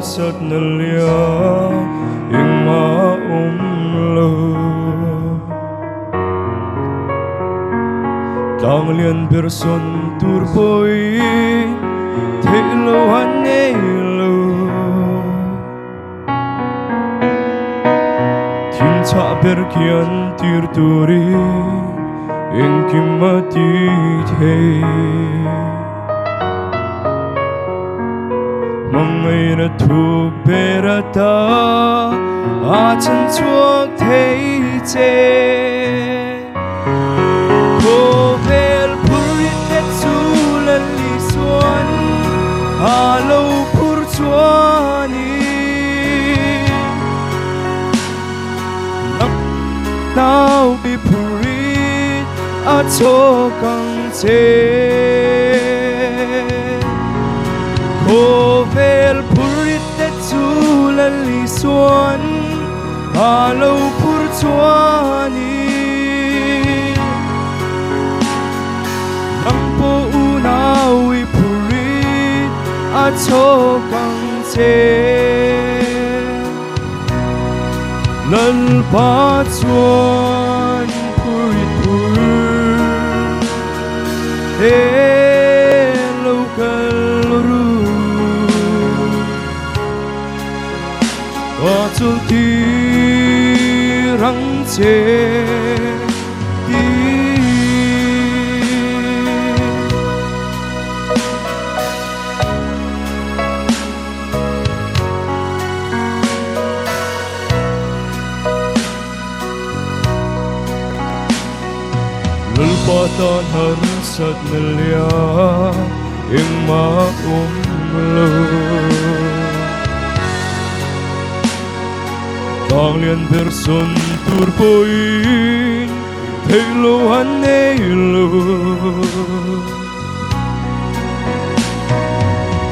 sat na lia ing ma lo tang lian person turboi te lo hane lo tin cha ber kian tir turi ing kimati the mangai na thuk berata a chan chuak thei che ko vel purit te chu la li suan a lo pur chuani nau bi purit a cho kang che ko vel purit te chu la li suan a lo pur chuani nang po unawi purit a cho kang che lal pa chuan purit pur he lo kal ru có chu ti răng che ti lul pa ton har sat na lia ing ma lo tang lian person turboi te lo hane lo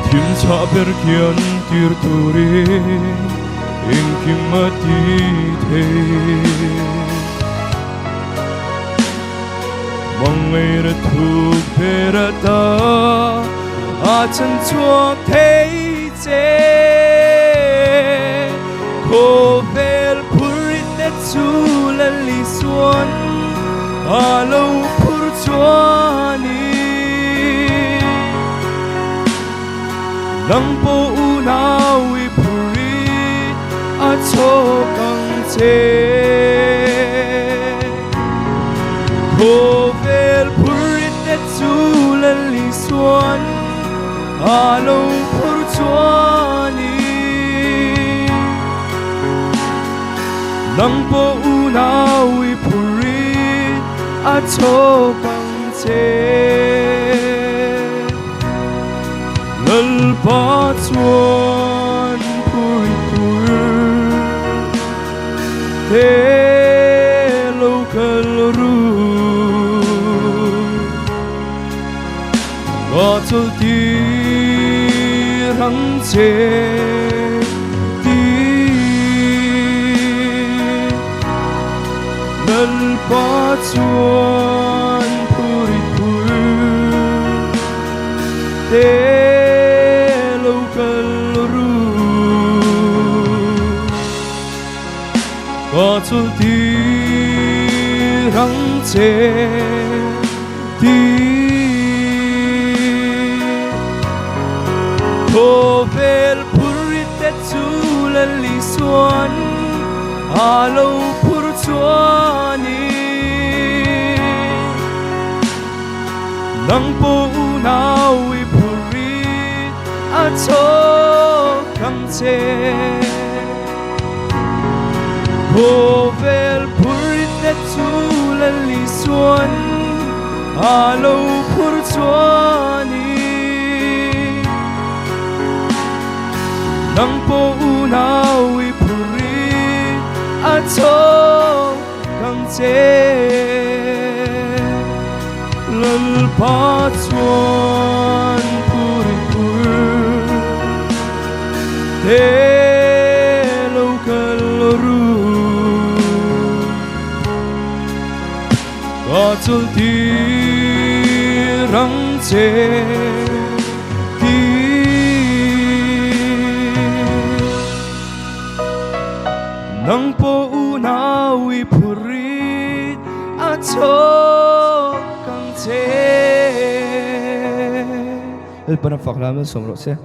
tin cha ber kian tir turi ing kimati the mangai ra thuk berata a chan chuak thei che ko vel purit te chu la li suan a lo pur chuani nang po unawi purit a cho kang che ko vel purit te chu la li suan a lo pur chuani nang po unawi purit a cho kang che lal pa chuan purit pur te lo kal ru có chu ti răng che lal pa chuan purit pur te lo kal ru có chu ti răng che ti ko vel purit te chu la li suan a lo pur chuani nang po unawi purit a cho kang che ko vel purit te chu la li suan a lo pur chuani nang po unawi purit a cho kang che lal pa chuan purit pur te lo kal ru có chu ti răng che ti 能不unawi purit ato kang te. El para faklamel somro se.